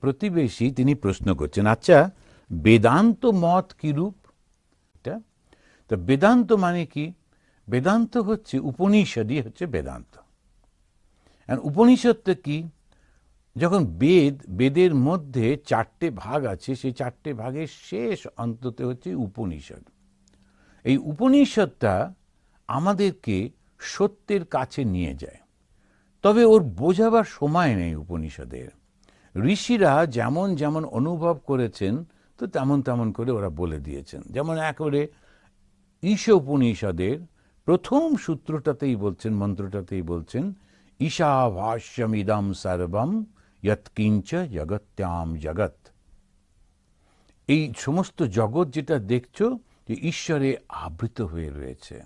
প্রতিবেশী তিনি প্রশ্ন করছেন, আচ্ছা বেদান্ত মত কি রূপ? তো বেদান্ত মানে কি? বেদান্ত হচ্ছে উপনিষদই হচ্ছে বেদান্ত। উপনিষদটা কি? যখন বেদের মধ্যে 4টে ভাগ আছে, সেই 4টে ভাগের শেষ অন্তত হচ্ছে উপনিষদ। এই উপনিষদটা আমাদেরকে সত্যের কাছে নিয়ে যায়, তবে ওর বোঝাবার সময় নেই উপনিষদের। ঋষিরা যেমন যেমন অনুভব করেছেন তো তেমন তেমন করে ওরা বলে দিয়েছেন। যেমন একেবারে ঈশ উপনিষদের প্রথম সূত্রটাতেই বলছেন, মন্ত্রটাতেই বলছেন, ঈশাভাষ্যমিদম সর্বম যৎকিঞ্চ জগত্যাম জগৎ। এই সমস্ত জগৎ যেটা দেখছো, যে ঈশ্বরে আবৃত হয়ে রয়েছে,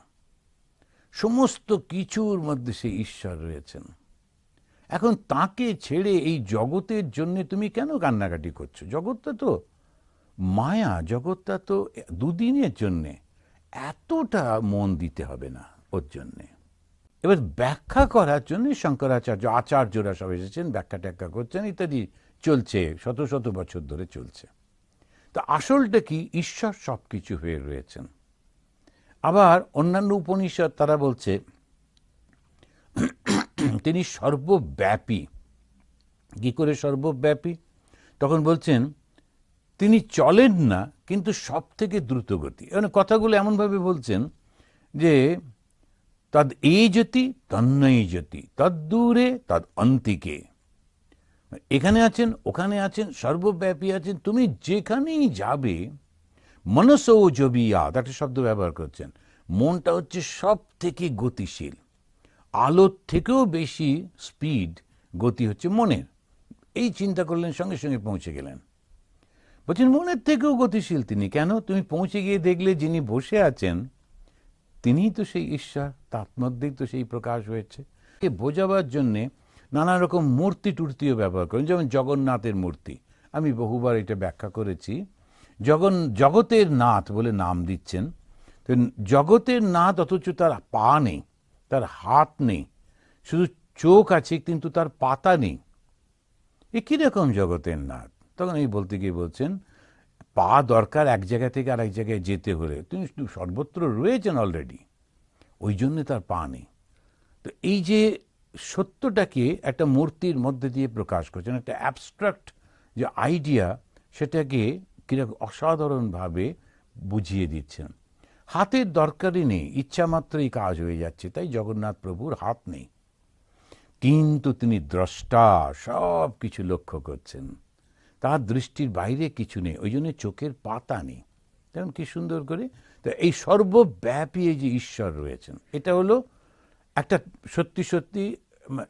সমস্ত কিছুর মধ্যে সেই ঈশ্বর রয়েছেন। এখন তাকে ছেড়ে এই জগতের জন্য তুমি কেন কান্নাকাটি করছো? জগৎটা তো মায়া, জগৎটা তো দুদিনের জন্যে, এতটা মন দিতে হবে না ওর জন্যে। এবার ব্যাখ্যা করার জন্য শঙ্করাচার্য আচার্যরা সব এসেছেন, ব্যাখ্যা ট্যাখ্যা করছেন, ইত্যাদি চলছে, শত শত বছর ধরে চলছে। তো আসলটা কি? ঈশ্বর সব কিছু হয়ে রয়েছেন। আবার অন্যান্য উপনিষদ তারা বলছে তিনি সর্বব্যাপী। কি করে সর্বব্যাপী? তখন বলছেন তিনি চলেন না, কিন্তু সব থেকে দ্রুতগতি। মানে কথাগুলো এমনভাবে বলছেন যে তদ এজতি তন্নৈ জ্যোতি, তদ্দূরে তদ অন্তিকে। এখানে আছেন, ওখানে আছেন, সর্বব্যাপী আছেন, তুমি যেখানেই যাবে। মনসো জবিয়াদ, একটা শব্দ ব্যবহার করছেন। মনটা হচ্ছে সব থেকে গতিশীল, আলোর থেকেও বেশি স্পিড, গতি হচ্ছে মনের। এই চিন্তা করলেন, সঙ্গে সঙ্গে পৌঁছে গেলেন। বলছেন মনের থেকেও গতিশীল তিনি। কেন? তুমি পৌঁছে গিয়ে দেখলে যিনি বসে আছেন তিনিই তো সেই ঈশ্বর, তার মধ্যেই তো সেই প্রকাশ হয়েছে। বোঝাবার জন্যে নানা রকম মূর্তি টুর্তিও ব্যবহার করেন, যেমন জগন্নাথের মূর্তি। আমি বহুবার এটা ব্যাখ্যা করেছি। জগতের নাথ বলে নাম দিচ্ছেন। তো জগতের নাথ, অথচ তার পা নেই, তার হাত নেই, শুধু চোখ আছে কিন্তু তার পাতা নেই। এ কিরকম জগতের নাথ? তখন এই বলতে গিয়ে বলছেন, পা দরকার এক জায়গা থেকে আরেক জায়গায় যেতে হলে, তিনি সর্বত্র রয়েছেন অলরেডি, ওই জন্য তার পা নেই। তো এই যে সত্যটাকে একটা মূর্তির মধ্যে দিয়ে প্রকাশ করছেন, একটা অ্যাবস্ট্রাক্ট যে আইডিয়া, সেটাকে কিরকম অসাধারণভাবে বুঝিয়ে দিচ্ছেন। হাতের দরকারই নেই, ইচ্ছা মাত্রই কাজ হয়ে যাচ্ছে। তাই জগন্নাথ প্রভুর হাত নেই, কিন্তু তিনি দ্রষ্টা, সব কিছু লক্ষ্য করছেন, তার দৃষ্টির বাইরে কিছু নেই, ওই জন্য চোখের পাতা নেই। তেমন কি সুন্দর করে। তো এই সর্বব্যাপী এই যে ঈশ্বর রয়েছেন, এটা হলো একটা সত্যি সত্যি,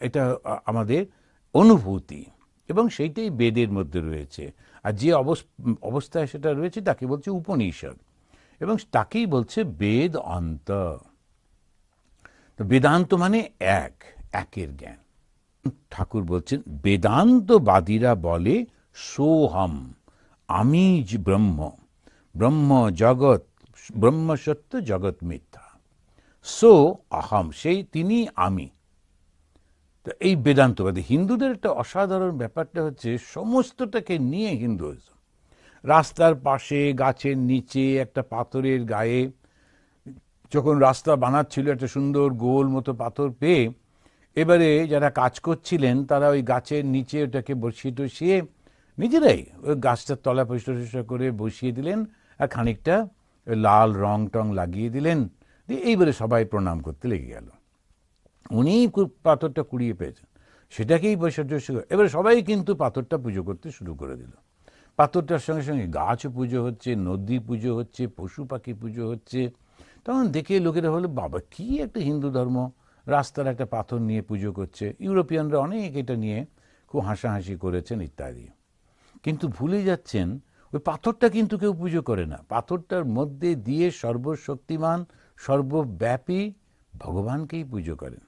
এটা আমাদের অনুভূতি, এবং সেইটাই বেদের মধ্যে রয়েছে। আর যে অবস্থায় সেটা রয়েছে তাকে বলছে উপনিষদ, এবং তাকেই বলছে বেদ অন্ত। তো বেদান্ত মানে একের জ্ঞান। ঠাকুর বলছেন বেদান্তবাদীরা বলে সোহম, আমি ব্রহ্ম, ব্রহ্ম জগৎ, ব্রহ্ম সত্য, জগৎ মিথ্যা। সো অহম, সেই তিনি আমি। তো এই বেদান্তবাদী হিন্দুদের একটা অসাধারণ ব্যাপারটা হচ্ছে সমস্তটাকে নিয়ে হিন্দুইজম। রাস্তার পাশে, গাছের নিচে, একটা পাথরের গায়ে, যখন রাস্তা বানাচ্ছিল একটা সুন্দর গোল মতো পাথর পেয়ে, এবারে যারা কাজ করছিলেন তারা ওই গাছের নিচে ওটাকে বসিয়ে টসিয়ে নিজেরাই ওই গাছটার তলা পরিষ্কার করে বসিয়ে দিলেন, আর খানিকটা লাল রং টং লাগিয়ে দিলেন, দিয়ে এইবারে সবাই প্রণাম করতে লেগে গেল। উনি পাথরটা কুড়িয়ে পেয়েছেন, সেটাকেই বৈশাখ। এবারে সবাই কিন্তু পাথরটা পুজো করতে শুরু করে দিল। পাথরটার সঙ্গে সঙ্গে গাছ পুজো হচ্ছে, নদী পুজো হচ্ছে, পশু পাখি পুজো হচ্ছে। তখন দেখে লোকেরা হলো, বাবা কি একটা হিন্দু ধর্ম, রাস্তার একটা পাথর নিয়ে পুজো করছে। ইউরোপিয়ানরা অনেক এটা নিয়ে খুব হাসাহাসি করেছেন ইত্যাদি। কিন্তু ভুলে যাচ্ছেন ওই পাথরটা কিন্তু কেউ পুজো করে না। পাথরটার মধ্যে দিয়ে সর্বশক্তিমান, সর্বব্যাপী ভগবানকেই পুজো করেন।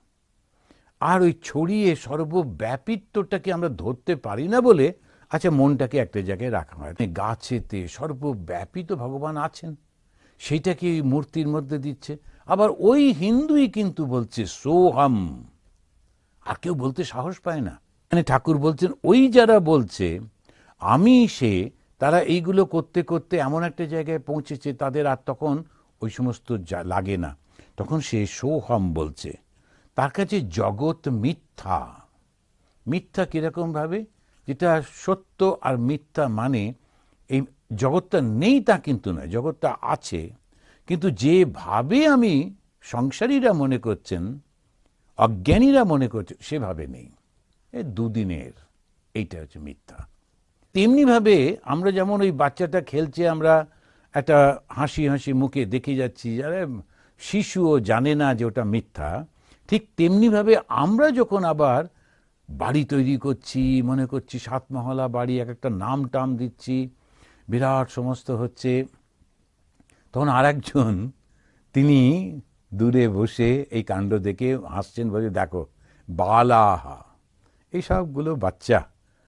আর ওই ছড়িয়ে সর্বব্যাপিত্বটাকে আমরা ধরতে পারি না বলে, আচ্ছা মনটাকে একটা জায়গায় রাখা হয়। গাছেতে সর্বব্যাপী তো ভগবান আছেন, সেইটাকে ওই মূর্তির মধ্যে দিচ্ছে। আবার ওই হিন্দুই কিন্তু বলছে সোহম, আর কেউ বলতে সাহস পায় না। মানে ঠাকুর বলছেন ওই যারা বলছে আমি সে, তারা এইগুলো করতে করতে এমন একটা জায়গায় পৌঁছেছে, তাদের আর তখন ওই সমস্ত লাগে না। তখন সে সোহম বলছে, তার কাছে জগৎ মিথ্যা। মিথ্যা কিরকম ভাবে? যেটা সত্য আর মিথ্যা মানে এই জগৎটা নেই তা কিন্তু নয়, জগৎটা আছে, কিন্তু যেভাবে আমি সংসারীরা মনে করছেন, অজ্ঞানীরা মনে করছে, সেভাবে নেই। এ দুদিনের, এইটা হচ্ছে মিথ্যা। তেমনিভাবে আমরা যেমন ওই বাচ্চাটা খেলছে, আমরা একটা হাসি হাসি মুখে দেখে যাচ্ছি, আরে শিশুও জানে না যে ওটা মিথ্যা, ঠিক তেমনিভাবে আমরা যখন আবার বাড়ি তৈরি করছি, মনে করছি 7 মহলা বাড়ি, এক একটা নাম টাম দিচ্ছি, বিরাট সমস্ত হচ্ছে, তখন আর একজন তিনি দূরে বসে এই কাণ্ড দেখে হাসছেন, বলে দেখো বালাহা, এই সবগুলো বাচ্চা।